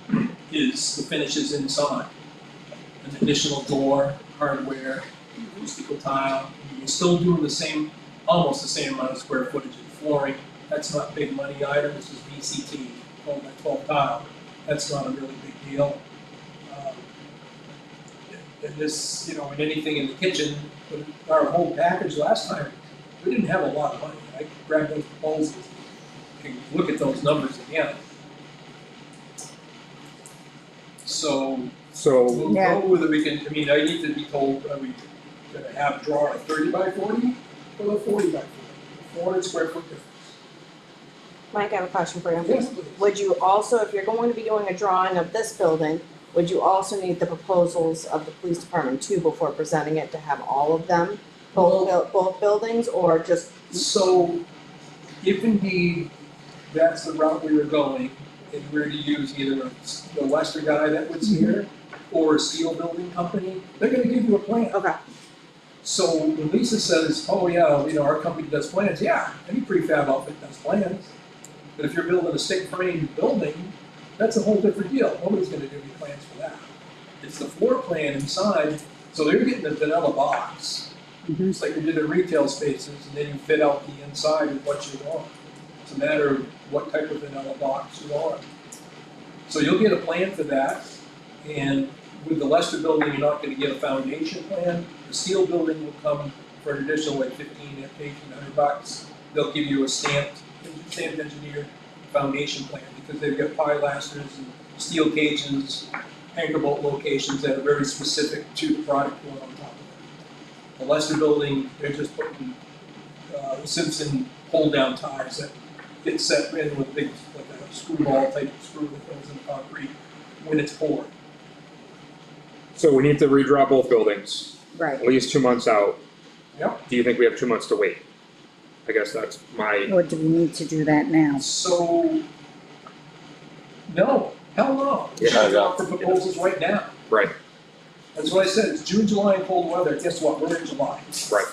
is the finishes inside. An additional door, hardware, acoustical tile, you're still doing the same, almost the same amount of square footage in flooring. That's not big money item, this is VCT, 12 by 12 tile. That's not a really big deal. And this, you know, and anything in the kitchen, but our whole package last time, we didn't have a lot of money. I grabbed those proposals, and look at those numbers again. So So, we'll Yeah. go with it, we can, I mean, I need to be told, are we gonna have draw a 30 by 40 or a 40 by 40? 400 square foot difference. Mike, I have a question for you. Yes, please. Would you also, if you're going to be doing a drawing of this building, would you also need the proposals of the police department too before presenting it to have all of them? Both buildings or just, So, if indeed that's the route we were going, and we're to use either the Lester guy that was here, or a steel building company, they're gonna give you a plan. okay, So when Lisa says, oh yeah, you know, our company does plans, yeah, any prefab outfit does plans. But if you're building a stick frame building, that's a whole different deal, nobody's gonna do any plans for that. It's the floor plan inside, so they're getting a vanilla box. Mhm. It's like we did in retail spaces, and then you fit out the inside of what you want. It's a matter of what type of vanilla box you want. So you'll get a plan for that, and with the Lester building, you're not gonna get a foundation plan. The steel building will come for an additional like $1,800. They'll give you a stamped engineered foundation plan, because they've got pilasters and steel cages, anchor bolt locations that are very specific to the product going on top of it. The Lester building, they're just putting Simpson hold-down ties that get set in with big, like a screwball type of screw that goes in the concrete when it's poured. so we need to redraw both buildings, Right. at least 2 months out. Yep. Do you think we have 2 months to wait? I guess that's my, Or do we need to do that now? So, no, hell no. We Yeah, should yeah. offer proposals right now. right, That's what I said, it's June, July, and cold weather, guess what, we're in July. right.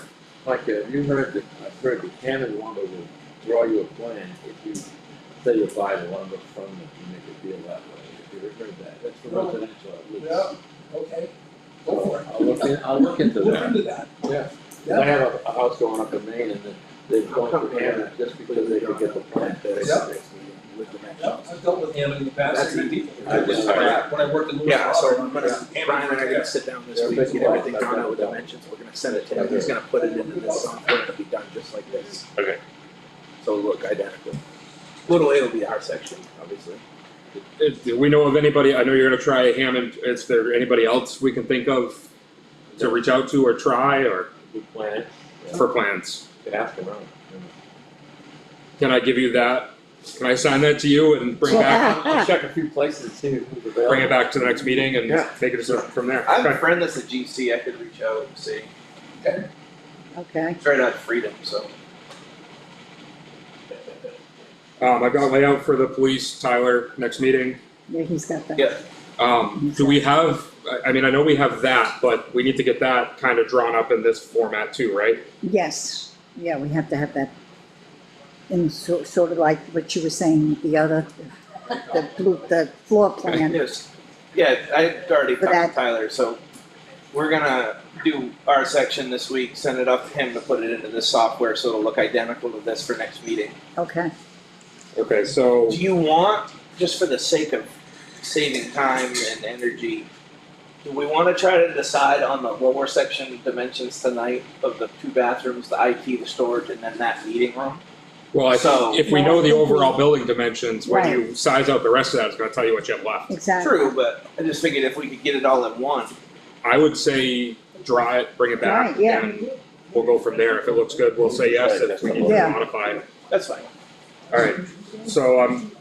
like, you heard that, I've heard that Canon lumber will draw you a plan if you say you buy the lumber from them, you make a deal that way, if you ever heard that, that's for No. residential at least. Yeah, okay, go for it. I'll look into Look that, into that. yeah. 'Cause I have a house going up in Maine and they've gone for Canon just because they could get the plan. Yeah. Yeah, I've dealt with Hammond in the past, That's they're good people. I just- When I worked in Lewis. Yeah, so Robert, I'm gonna, Brian and I are gonna sit down this They're week, big get everything ones. drawn out with dimensions, we're gonna send it to him, he's gonna put it into this software, it'll be done just like this. Okay. So it'll look identical. Little A will be our section, obviously. Do we know of anybody, I know you're gonna try Hammond, is there anybody else we can think of to reach out to or try, or We plan it. for plans? Could ask around. Can I give you that, can I sign that to you and bring back, I'll check a few places and see who's available. bring it back to the next meeting and Yeah. make a decision from there? I have a Okay. friend that's a GC. I could reach out and see. Okay, It's right out of Freedom, so. I've got layout for the police, Tyler, next meeting. yeah, he's got that. Yeah. Do we have, I mean, I know we have that, but we need to get that kind of drawn up in this format too, right? Yes, yeah, we have to have that in sort of like what you were saying, the other, the floor plan. Yes. Yeah, I already For talked that. to Tyler, so we're gonna do our section this week, send it off to him to put it into this software so it'll look identical to this for next meeting. Okay, Okay, so, Do you want, just for the sake of saving time and energy, do we wanna try to decide on the lower section dimensions tonight of the 2 bathrooms, the IT, the storage, and then that meeting room? well, I So- think if we know the overall building dimensions, when Right. you size out the rest of that, it's gonna tell you what you have left. exactly. True, but I just figured if we could get it all in one. I would say draw it, bring it back, Right, yeah. and we'll go from there. If it looks good, we'll say yes, if we need to Yeah. modify it. That's fine. Alright, so I'm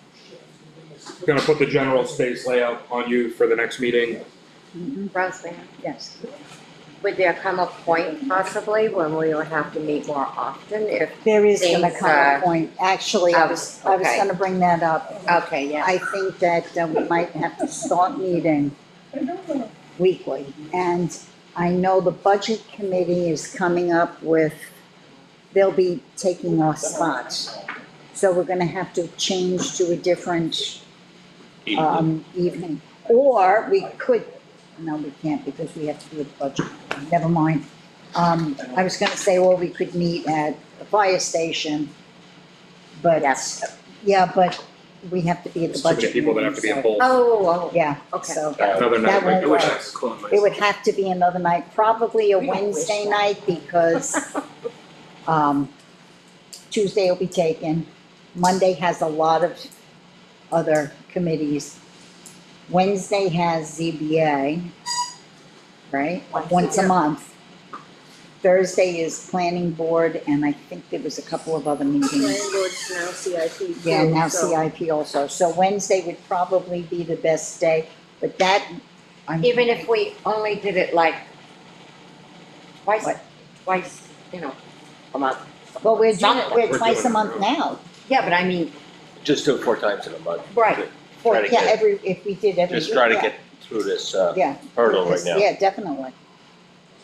gonna put the general space layout on you for the next meeting. Roseanne, Yes, would there come a point possibly when we will have to meet more often if, there is gonna Things, come a point, actually, I was okay. gonna bring that up. okay, yeah. I think that we might have to start meeting weekly. And I know the budget committee is coming up with, they'll be taking our spots. So we're gonna have to change to a different evening. Or we could, no, we can't because we have to do a budget, never mind. I was gonna say, well, we could meet at the fire station, but, Yes. yeah, but we have to be at the There's too many budget people that have to be meeting, involved. Oh, Yeah, Okay. so Another night, that like, won't I wish I work. could clone myself. It would have to be another night, probably a We don't wish Wednesday that. night because, Tuesday will be taken. Monday has a lot of other committees. Wednesday has ZBA, right? Once a month. Thursday is planning board, and I think there was a couple of other meetings. Landlord's now CIP. Yeah, now so- CIP also. So Wednesday would probably be the best day, but that, I'm. even if we only did it like twice, What? twice, a month. Well, we're doing, Something. we're We're twice a doing it month now. Yeah, but I mean, Just do it 4 times in a month. right, Try to Yeah, get- if we did every week, Just try to yeah. get through this Yeah. hurdle right Yes, now. Yeah, definitely.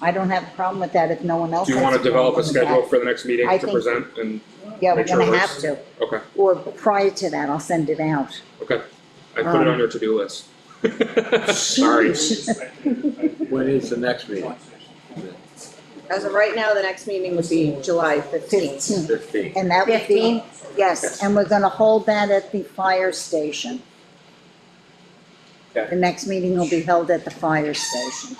I don't have a problem with that if no one else Do you has wanna a develop a problem with schedule that. for the next meeting I to think- present and, Yeah, we're make sure gonna it have works? to, okay, or prior to that, I'll send it out. okay. I put it on your to-do list. Sorry. Sheesh. When is the next meeting? As of right now, the next meeting would be July 15th. 15th, 15. and that would be, 15? yes, and we're gonna hold that at the fire station. Okay. The next meeting will be held at the fire station.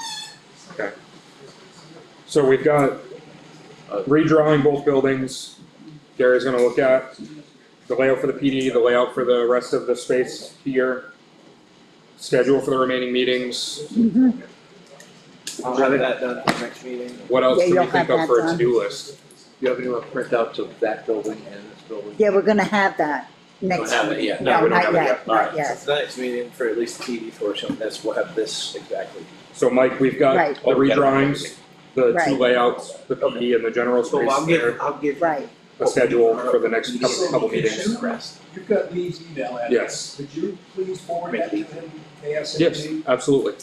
So we've got redrawing both buildings. Gary's gonna look at the layout for the PD, the layout for the rest of the space here. Schedule for the remaining meetings. I'll have that done for the next meeting. What else Yeah, can we you'll think have of for a that done. to-do list? Do you have any more printouts of that building and this building? Yeah, we're gonna have that next have it week. yet. No, No, we don't not have it yet, yet. not Alright. yet. So the next meeting for at least the TV portion of this, we'll have this exactly. So Mike, we've got Right. the redrawings, the two Right. layouts, the PD and the general So space there, I'll give. Right, the schedule for the next couple meetings. Rest. You've got Lee's email address. Yes. Could you please forward that to him ASAP? Yes, absolutely.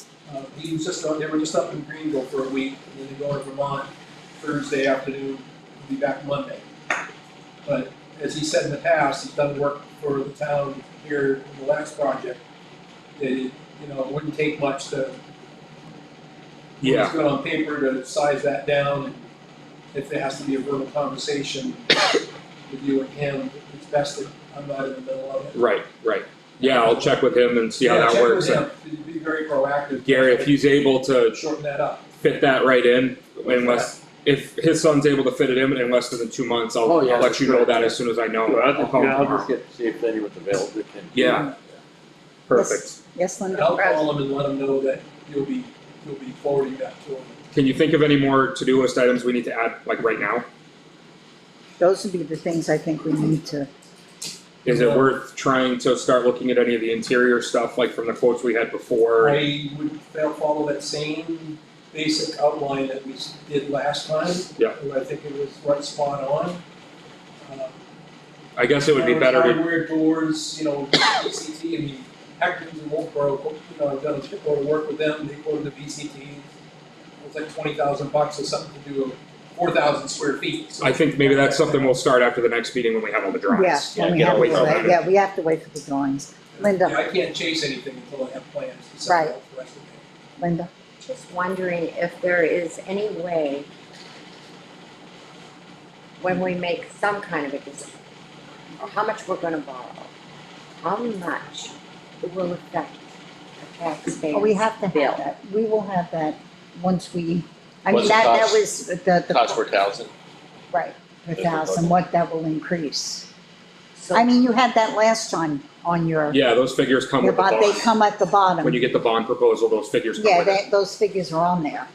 He was just, they were just up in Greenville for a week, and then they go to Vermont Thursday afternoon, be back Monday. But as he said in the past, he's done work for the town here in the last project. That it, it wouldn't take much to. Yeah. It's good on paper to size that down, and if there has to be a verbal conversation with you and him, it's best that I'm not in the middle of it. Right, right. Yeah, I'll check with him and see how Yeah, that check with works. him. Be very proactive. Gary, if he's able to Shorten that up. fit that right in, if his son's able to fit it in less than 2 months, I'll Oh, yeah, let you know that's that great. as soon as I know. Sure, I'll I'll call him just tomorrow. get, see if anyone's available. Yeah. Perfect. Yes, Linda? I'll call them and let them know that you'll be forwarding that to them. Can you think of any more to-do list items we need to add, like right now? Those would be the things I think we need to, Is it worth trying to start looking at any of the interior stuff, like from the quotes we had before? I would follow that same basic outline that we did last time. Yeah. And I think it was right spot on. I guess it would be better to, Hardware doors, VCT, I mean, Hector's and Wolfboro, I've done a shitload of work with them, they quoted the VCT. It was like $20,000 or something to do 4,000 square feet. So I think maybe that's something we'll start after the next meeting when we have all the drawings. yeah, when we get have, all wait till the- then. yeah, we have to wait for the drawings. Linda, I can't chase anything until I have plans to set Right. up the rest of it. Linda, Just wondering if there is any way, when we make some kind of a decision, or how much we're gonna borrow, how much it will affect the taxpayers' oh, we have to bill. have that. We will have that once we, I mean, What's the that cost? was the. Cost per thousand? Right, per thousand, what that will increase. So I mean, you had that last time on your, Yeah, those figures come with the but they bond. come at the bottom. When you get the bond proposal, those figures come Yeah, with it. those figures are on there.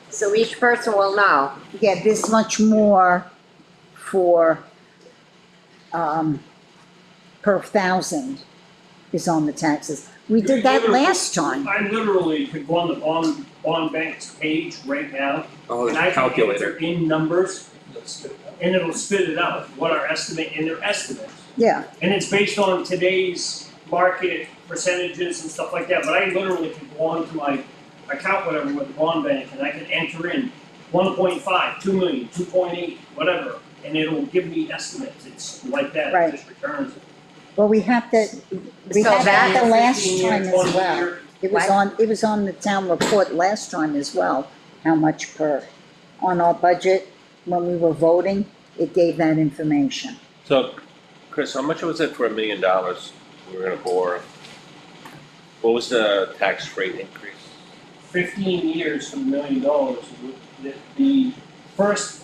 so each person will know, Yeah, this much more for, per thousand is on the taxes. We did that last time. I literally could go on the bond bank's page right now, Oh, and there's I a can calculator. enter in numbers, Let's do it. and it'll spit it out, what our estimate, and their estimates. Yeah, And it's based on today's market percentages and stuff like that, but I literally can go on to my account, whatever, with the bond bank, and I can enter in 1.5, 2 million, 2.8, whatever, and it'll give me estimates, it's like that, Right. it just returns it. well, we had that So the that- last 15 year, time as 20 well. year. It was on the town report last time as well, how much per, on our budget, when we were voting, it gave that information. So, Chris, how much was it for $1 million we were gonna borrow? What was the tax rate increase? 15 years for $1 million. The first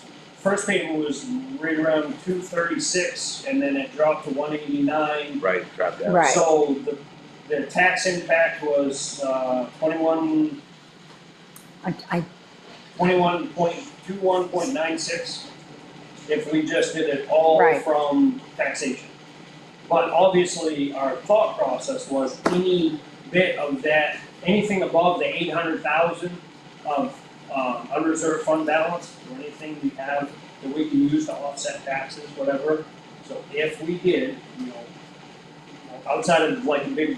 payment was right around 236, and then it dropped to 189. Right, drop down. Right. So the tax impact was 21, I 21.96 if we just did it all Right. from taxation. But obviously, our thought process was any bit of that, anything above the 800,000 of unreserved fund balance, or anything we have that we can use to offset taxes, whatever. So if we did, outside of like a big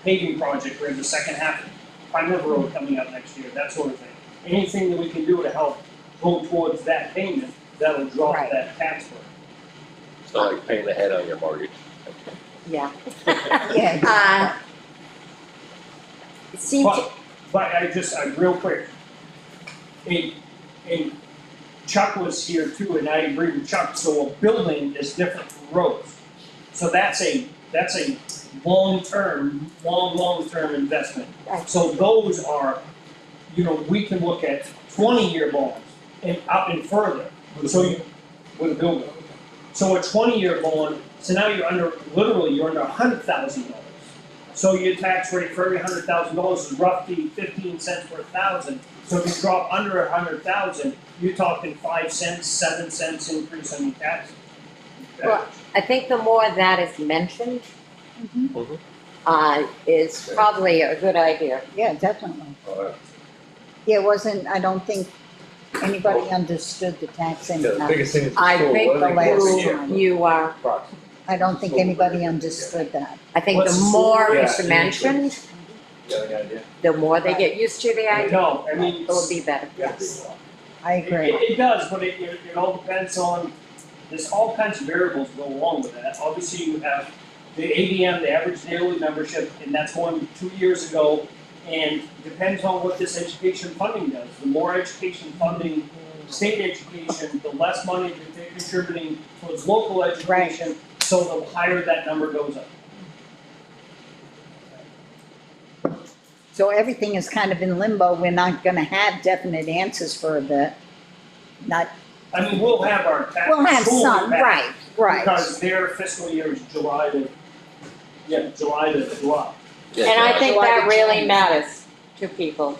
paving project, we have the second half of Pine River Road coming up next year, that sort of thing. Anything that we can do to help go towards that payment, that'll drop Right. that tax burden. So like paying ahead on your mortgage. yeah. yeah, It seems, But I real quick, and Chuck was here too, and I agree with Chuck, so a building is different from roads. So that's a long-term investment. Right. So those are, we can look at 20-year bonds and up and further, so you, with a building. So a 20-year bond, so now you're under $100,000. So your tax rate for every $100,000 is roughly 15 cents per thousand. So if you drop under 100,000, you're talking 5 cents, 7 cents increase on your tax. Well, I think the more that is mentioned, Mhm. is probably a good idea. yeah, definitely. Yeah, it wasn't, I don't think anybody understood the tax Yeah, the impact. biggest thing is the I school. think What the do they do last here? time. You are, Approximately. I don't think anybody understood that. I think What's the the more school? it's Yeah. mentioned, You got any idea? the more they get used to the idea, No, I mean, it will be better. yes. I agree. It does, but it all depends on, there's all kinds of variables that go along with that. Obviously, you have the ADM, the average daily membership, and that's one 2 years ago. And depends on what this education funding does. The more education funding, state education, the less money that they're contributing towards local education, so the higher that number goes up. So everything is kind of in limbo. We're not gonna have definite answers for a bit. Not, I mean, we'll have our tax. we'll have school some, back, right. Because their fiscal year is July to July. Yeah, And I think that really change. matters to people.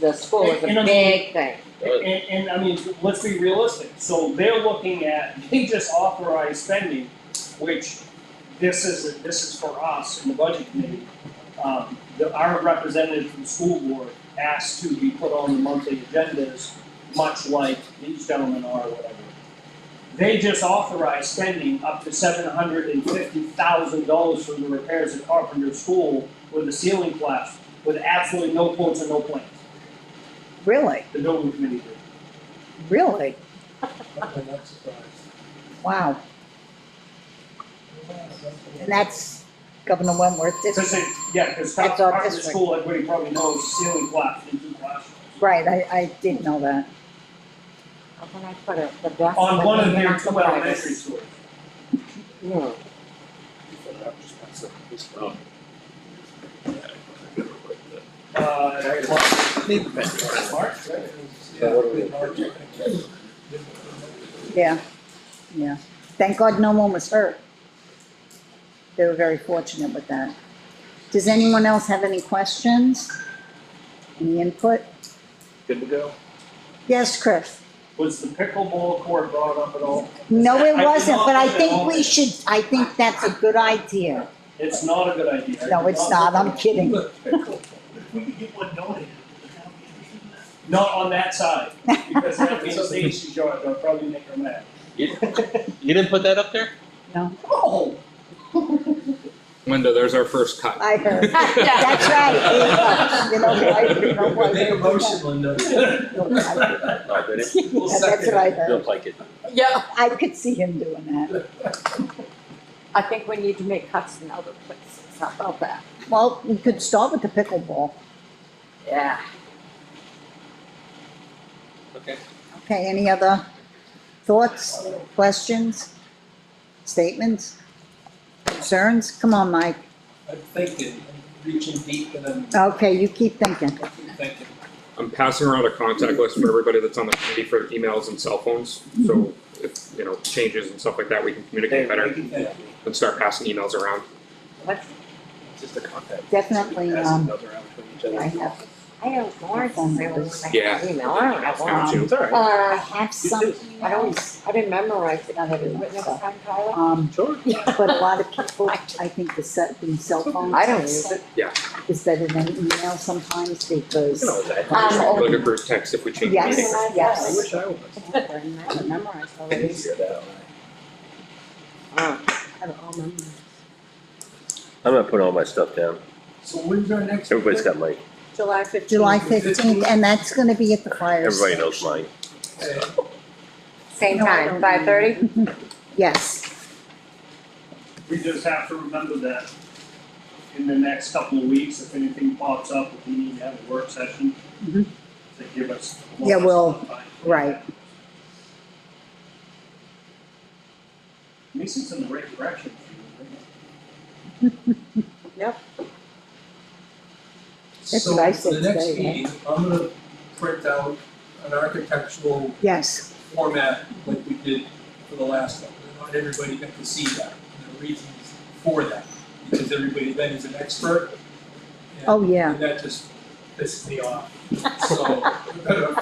The school is a And I mean- big thing. And I mean, let's be realistic, so they're looking at, they just authorized spending, which this is for us in the budget committee. Our representative from the school board asked to be put on the monthly agendas, much like these gentlemen are, or whatever. They just authorized spending up to $750,000 for the repairs at Carpenter School with the ceiling collapse, with absolutely no quotes and no plans. Really? The building committee did. Really? I'm not surprised. Wow. And that's Governor Wentworth Because district. because That's our Carpenter district. School, everybody probably knows, the ceiling collapsed in 2 classrooms. Right, I did know that. How can I put it, the best. On one of living their on the 2 private. elementary schools. Hmm. March, right? Yeah, yeah. Thank God no one was hurt. They were very fortunate with that. Does anyone else have any questions? Any input? Good to go. Yes, Chris? Was the pickleball court brought up at all? No, it I did wasn't, not but I put that think on we there. should, I think that's a good idea. It's not a good idea. I No, did it's put not, that I'm on. kidding. If we could get one donated, would the town be interested in that? Not on that side, because that would be Stacy's yard, I'll probably make her mad. You didn't put that up there? Oh! Linda, there's our first cut. I heard. That's right. You know why? You know why? Make a motion, Linda. No, I- No, did it? We'll That's second what I it. heard. Feels like it. Yeah, I could see him doing that. I think we need to make cuts in other places. How about that? Well, we could start with the pickleball. Yeah. Okay. Okay, any other thoughts, questions, statements, concerns? Come on, Mike. I'm thinking, I'm reaching deep and I'm Okay, you keep thinking. thinking. I'm passing around a contact list for everybody that's on the committee for emails and cell phones. So if, changes and stuff like that, we can communicate better and start passing emails around. What's, Just a contact. Definitely, Passing those around between each other. I have, I have Lawrence is really Yeah. email. I don't have one. Too. It's all right. I have some I don't, emails, I didn't memorize it. not Do everyone, it next so. time, Tyler? Sure. But a lot of people, I think the cell phone I don't use it. is better than email sometimes because. You know, that- Um, Like a group text if we change Yes. meetings. I Yes. wish I was. I memorized I already. didn't hear that. I have it all memorized. I'm gonna put all my stuff down. So when's our next? Everybody's got mine. July 15th. July 15th, and that's gonna be at the fire Everybody knows station. mine. Same No, I time, don't 5:30? Yes, We just have to remember that in the next couple of weeks, if anything pops up, if we need to have a work session, Mhm. to give us. Yeah, we'll- time. right. At least it's in the right direction. That's what I said So the next today, right? meeting, I'm gonna print out an architectural yes, format like we did for the last one. Not everybody got to see that, and the reasons for that, because everybody then is an expert. and- Oh, yeah. And that just pisses me off. So, better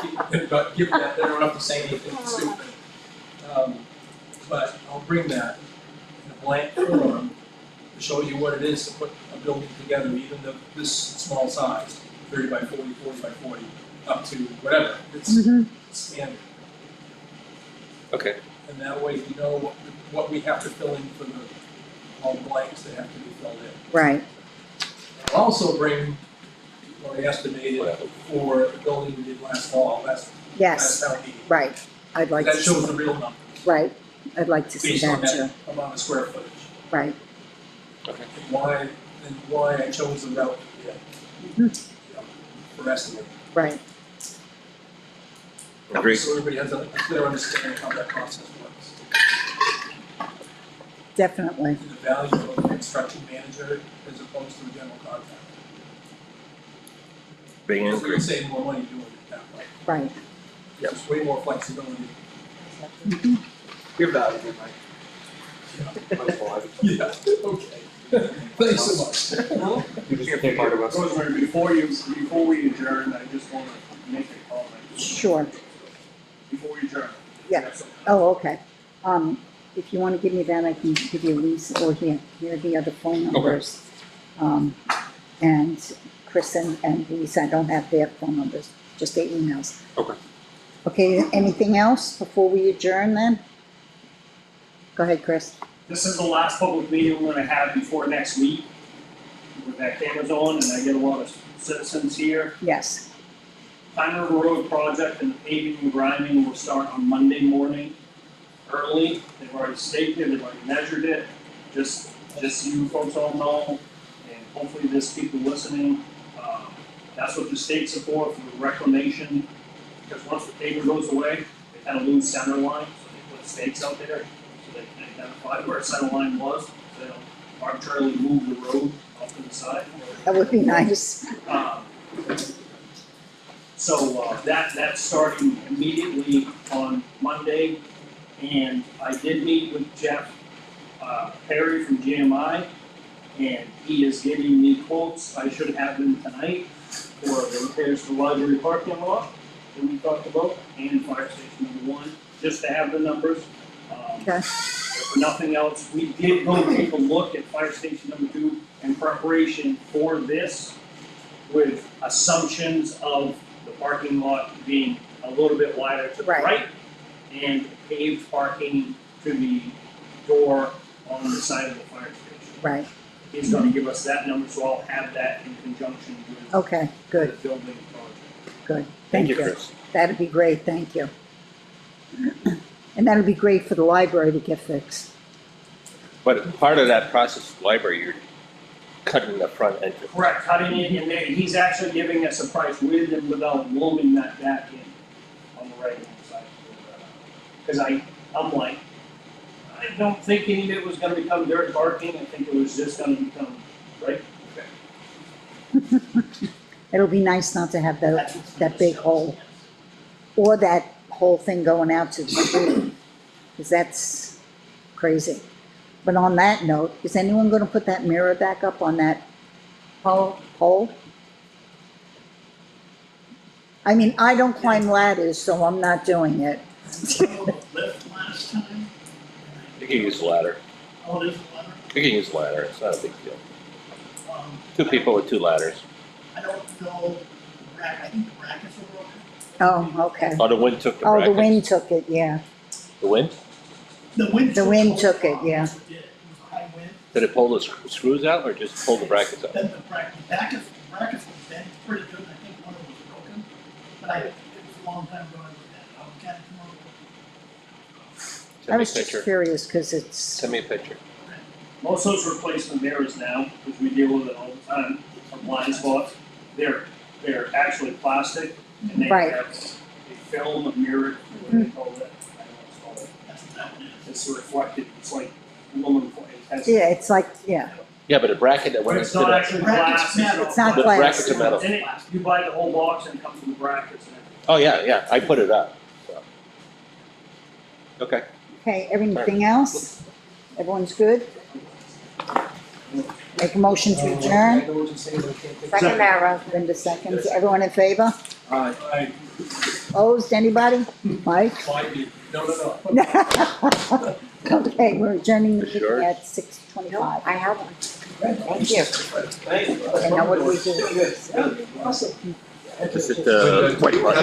give that, they don't have to say anything stupid. But I'll bring that in a blank form to show you what it is to put a building together, even this small size, 30 by 40, 40 by 40, up to whatever, it's mhm, standard. Okay. And that way you know what we have to fill in for all the blanks that have to be filled in. right, I'll also bring what I estimated for the building we did last fall, last yes, town meeting. right. I'd like to That see shows the that, real number, right, I'd like to see based on that too, that amount of square footage. right. And why I chose the route we did. Mhm. You know, for estimating. Right, Agreed. So everybody has a clear understanding of how that process works. definitely, And the value of a construction manager as opposed to a general contractor. Big Because we increase. can save more money doing it that way. right. There's way more flexibility. Mhm. You're valuable, Mike. Yeah, okay. Thanks so much. You just became part of us. Rosemary, before we adjourn, I just wanna make a comment. Sure. Before we adjourn. Yeah. Oh, okay. If you wanna give me that, I can give you Lisa, or here are the other phone numbers. And Chris and Lisa, I don't have their phone numbers, just their emails. Okay. Okay, anything else before we adjourn then? Go ahead, Chris. This is the last public meeting we're gonna have before next week. With that cameras on, and I get a lot of citizens here. Yes, Pine River Road project and the paving and grinding will start on Monday morning, early. They've already staked it, they've already measured it, just so you folks all know, and hopefully there's people listening. That's what the stakes are for reclamation, because once the pavement goes away, they kind of lose center line, so they put stakes out there, so they can identify where center line was, so they don't arbitrarily move the road off to the side. that would be nice. So that's starting immediately on Monday. And I did meet with Jeff Perry from GMI, and he is giving me quotes. I should have them tonight for the repairs to the library parking lot that we talked about, and fire station #1, just to have the numbers. Okay. If nothing else, we did go take a look at fire station #2 in preparation for this, with assumptions of the parking lot being a little bit wider to the Right. right, and paved parking to the door on the side of the fire station. Right, He's gonna give us that number, so I'll have that in conjunction with okay, the good, building project. good. Thank you, Chris. That'd be great, thank you. And that'd be great for the library to get fixed. But part of that process, library, you're cutting the front entrance. Correct, cutting it, and then he's actually giving us a price with and without looming that back in on the right hand side. Cause I'm like, I don't think any of it was gonna become dirt parking, I think it was just gonna become, right? It'll be nice not to have that big hole, or that whole thing going out to the street, because that's crazy. But on that note, is anyone gonna put that mirror back up on that pole? I mean, I don't climb ladders, so I'm not doing it. Lift last time. You can use a ladder. Oh, it is a ladder. You can use a ladder, it's not a big deal. Um, 2 people with 2 ladders. I don't know, I think the brackets are broken. Oh, okay. Oh, the wind took the Oh, brackets. the wind took it, yeah. The wind? The wind. The wind all took the it, yeah. problems. It did. It was a high wind. Did it pull the screws out or just pull the brackets out? Then the brackets were bent pretty good. I think one of them was broken. But it was a long time ago I looked at it. I'll kind of come over. I Send me a was just picture. curious, because it's, Send me a picture. Most of those replacement mirrors now, because we deal with it all the time, are blind spots. They're actually plastic, and they Right. have a film, a mirror, what do they call that? I don't know what it's called. That's what that one is. It's reflected, it's like aluminum foil. It has- yeah, it's like, yeah, Yeah, but a bracket that But went it's into not the, actually Brackets glass. metal. It's not the glass. brackets are metal. And you buy the whole box and it comes with the brackets and everything. Oh, yeah, I put it up, so. Okay. okay, everything else? Everyone's good? Make a motion to adjourn, Second that, Rosemary. Linda seconds, everyone in favor? Aye. Opposed, anybody? Mike? No. Okay, we're adjourning the Sure. meeting at 6:25. I have one. Thank you. And now what do we do? This is the white part.